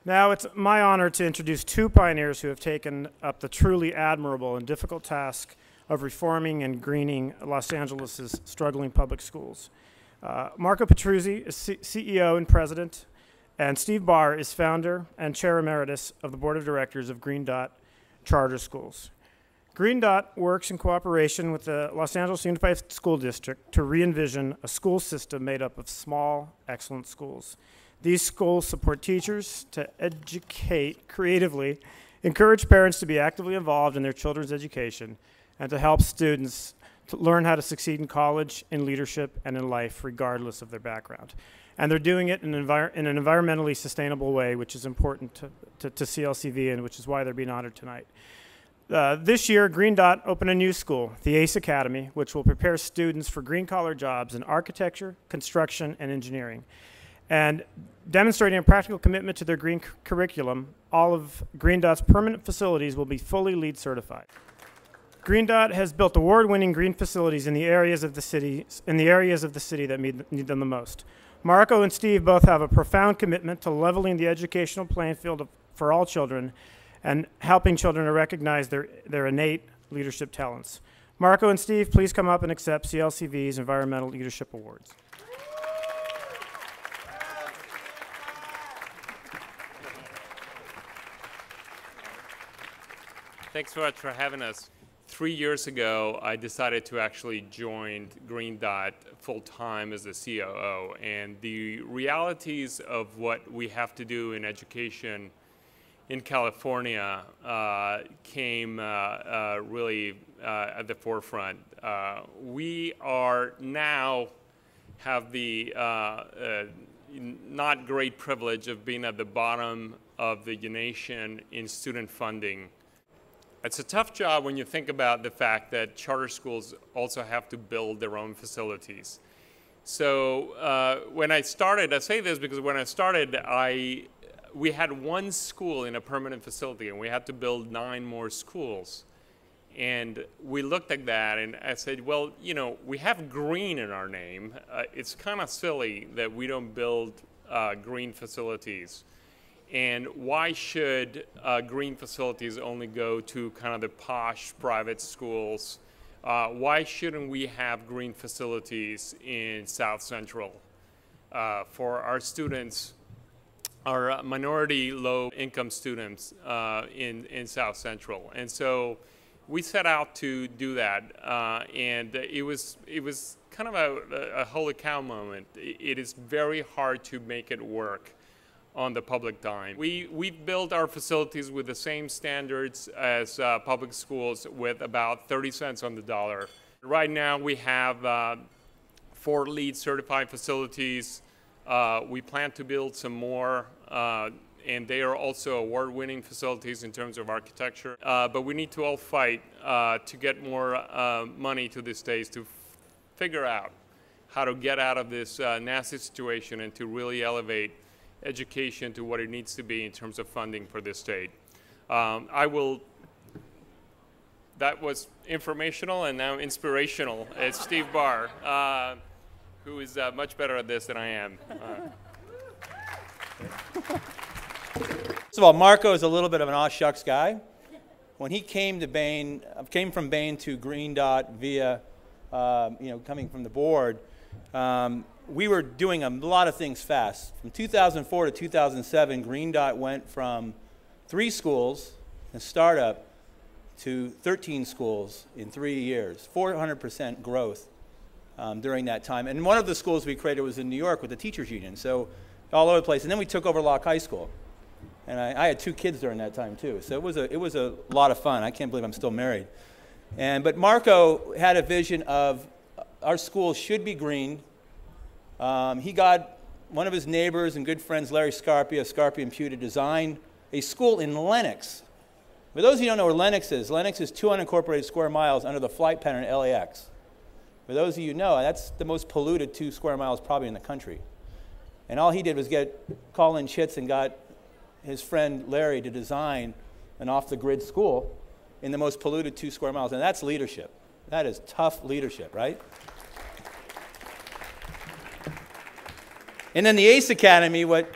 Now it's my honor to introduce two pioneers who have taken up the truly admirable and difficult task of reforming and greening Los Angeles' struggling public schools. Marco Petruzzi is CEO and president, and Steve Barr is founder and chair emeritus of the board of directors of Green Dot Charter Schools. Green Dot works in cooperation with the Los Angeles Unified School District to re-envision a school system made up of small, excellent schools. These schools support teachers to educate creatively, encourage parents to be actively involved in their children's education, and to help students to learn how to succeed in college, in leadership, and in life, regardless of their background. And they're doing it in an environmentally sustainable way, which is important to CLCV, and which is why they're being honored tonight. This year, Green Dot opened a new school, the ACE Academy, which will prepare students for green-collar jobs in architecture, construction, and engineering. And demonstrating a practical commitment to their green curriculum, all of Green Dot's permanent facilities will be fully LEED certified. Green Dot has built award-winning green facilities in the areas of the city that need them the most. Marco and Steve both have a profound commitment to leveling the educational playing field for all children and helping children to recognize their innate leadership talents. Marco and Steve, please come up and accept CLCV's Environmental Leadership Awards. Thanks so much for having us. 3 years ago, I decided to actually join Green Dot full-time as a COO, and the realities of what we have to do in education in California came really at the forefront. We are now have the not great privilege of being at the bottom of the nation in student funding. It's a tough job when you think about the fact that charter schools also have to build their own facilities. So when I started, I say this because when I started, we had one school in a permanent facility, and we had to build 9 more schools. And we looked at that, and I said, well, you know, we have green in our name. It's kind of silly that we don't build green facilities. And why should green facilities only go to kind of the posh private schools? Why shouldn't we have green facilities in South Central for our students, our minority low-income students in South Central? And so we set out to do that, and it was kind of a holy cow moment. It is very hard to make it work on the public dime. We've built our facilities with the same standards as public schools, with about 30 cents on the dollar. Right now we have 4 LEED certified facilities. We plan to build some more, and they are also award-winning facilities in terms of architecture. But we need to all fight to get more money to the states to figure out how to get out of this nasty situation and to really elevate education to what it needs to be in terms of funding for this state. That was informational, and now inspirational. It's Steve Barr, who is much better at this than I am. First of all, Marco is a little bit of an aw shucks guy. When he came from Bain to Green Dot via, coming from the board, we were doing a lot of things fast. From 2004 to 2007, Green Dot went from 3 schools, a startup, to 13 schools in 3 years, 400% growth during that time. And one of the schools we created was in New York with the teachers union, so all over the place. And then we took over Locke High School. And I had 2 kids during that time too, so it was a lot of fun. I can't believe I'm still married. But Marco had a vision of our school should be green. He got one of his neighbors and good friends, Larry Scarpia of Scarpia & Pugh, to design a school in Lenox. For those of you who don't know where Lenox is 2 unincorporated square miles under the flight pattern at LAX. For those of you who know, that's the most polluted 2 square miles probably in the country. And all he did was call in chits and got his friend Larry to design an off-the-grid school in the most polluted 2 square miles. And that's leadership. That is tough leadership, right? And then the ACE Academy, what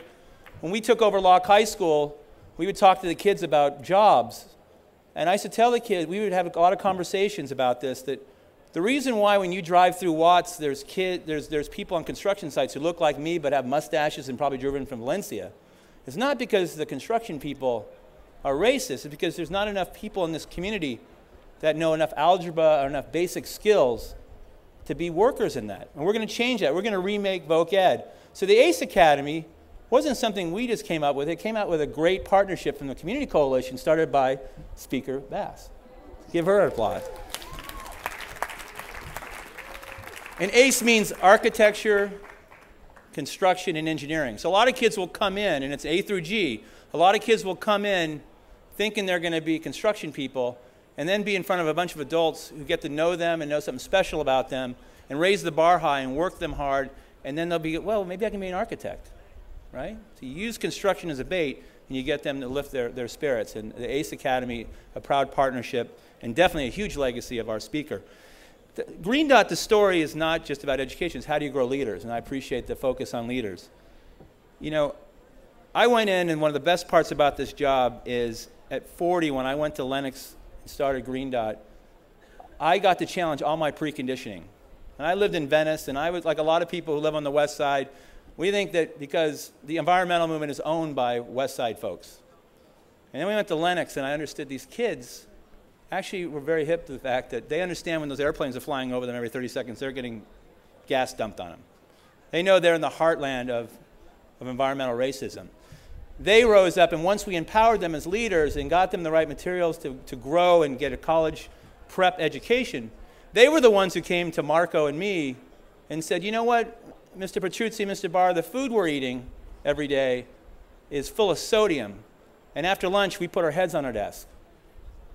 when we took over Locke High School, we would talk to the kids about jobs. And I used to tell the kids, we would have a lot of conversations about this, that the reason why when you drive through Watts, there's people on construction sites who look like me but have mustaches and probably driven from Valencia, it's not because the construction people are racist, it's because there's not enough people in this community that know enough algebra or enough basic skills to be workers in that. And we're going to change that. We're going to remake Voc Ed. So the ACE Academy wasn't something we just came up with. It came out with a great partnership from the Community Coalition started by Speaker Bass. Give her an applause. And ACE means architecture, construction, and engineering. So a lot of kids will come in, and it's A through G. A lot of kids will come in thinking they're going to be construction people and then be in front of a bunch of adults who get to know them and know something special about them and raise the bar high and work them hard, and then they'll be, well, maybe I can be an architect, right? So you use construction as a bait, and you get them to lift their spirits. And the ACE Academy, a proud partnership, and definitely a huge legacy of our speaker. Green Dot, the story is not just about education, it's how do you grow leaders, and I appreciate the focus on leaders. You know, I went in, and one of the best parts about this job is at 40, when I went to Lenox and started Green Dot, I got to challenge all my preconditioning. And I lived in Venice, and I was like a lot of people who live on the West Side, we think that because the environmental movement is owned by West Side folks. And then we went to Lenox, and I understood these kids actually were very hip to the fact that they understand when those airplanes are flying over them every 30 seconds, they're getting gas dumped on them. They know they're in the heartland of environmental racism. They rose up, and once we empowered them as leaders and got them the right materials to grow and get a college prep education, they were the ones who came to Marco and me and said, you know what, Mr. Petruzzi, Mr. Barr, the food we're eating every day is full of sodium. And after lunch, we put our heads on our desk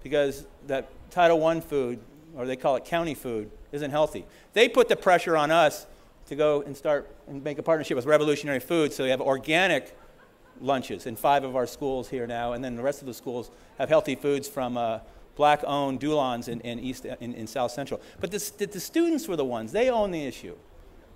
because that Title I food, or they call it county food, isn't healthy. They put the pressure on us to go and start and make a partnership with Revolutionary Foods, so we have organic lunches in 5 of our schools here now, and then the rest of the schools have healthy foods from black-owned Dulons in South Central. But the students were the ones, they own the issue.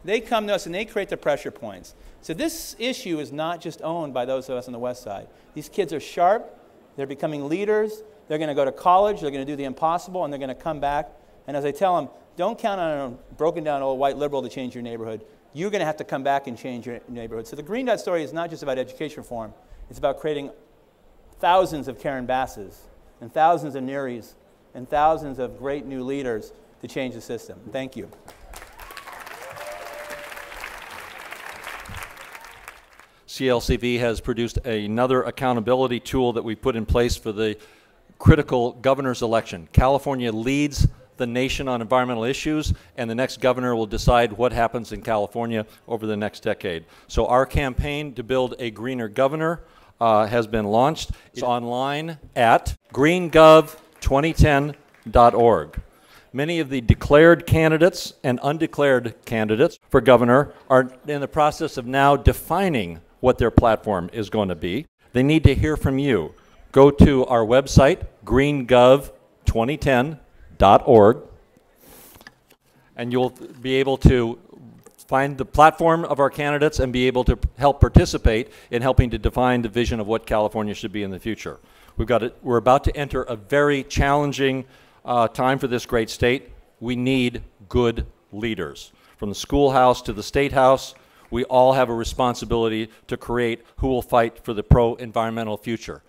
They come to us and they create the pressure points. So this issue is not just owned by those of us on the West Side. These kids are sharp, they're becoming leaders, they're going to go to college, they're going to do the impossible, and they're going to come back. And as I tell them, don't count on a broken down old white liberal to change your neighborhood. You're going to have to come back and change your neighborhood. So the Green Dot story is not just about education reform. It's about creating thousands of Karen Basses and thousands of Neris and thousands of great new leaders to change the system. Thank you. CLCV has produced another accountability tool that we put in place for the critical governor's election. California leads the nation on environmental issues, and the next governor will decide what happens in California over the next decade. So our campaign to build a greener governor has been launched. It's online at greengov2010.org. Many of the declared candidates and undeclared candidates for governor are in the process of now defining what their platform is going to be. They need to hear from you. Go to our website, greengov2010.org, and you'll be able to find the platform of our candidates and be able to help participate in helping to define the vision of what California should be in the future. We're about to enter a very challenging time for this great state. We need good leaders. From the schoolhouse to the state house, we all have a responsibility to create who will fight for the pro-environmental future.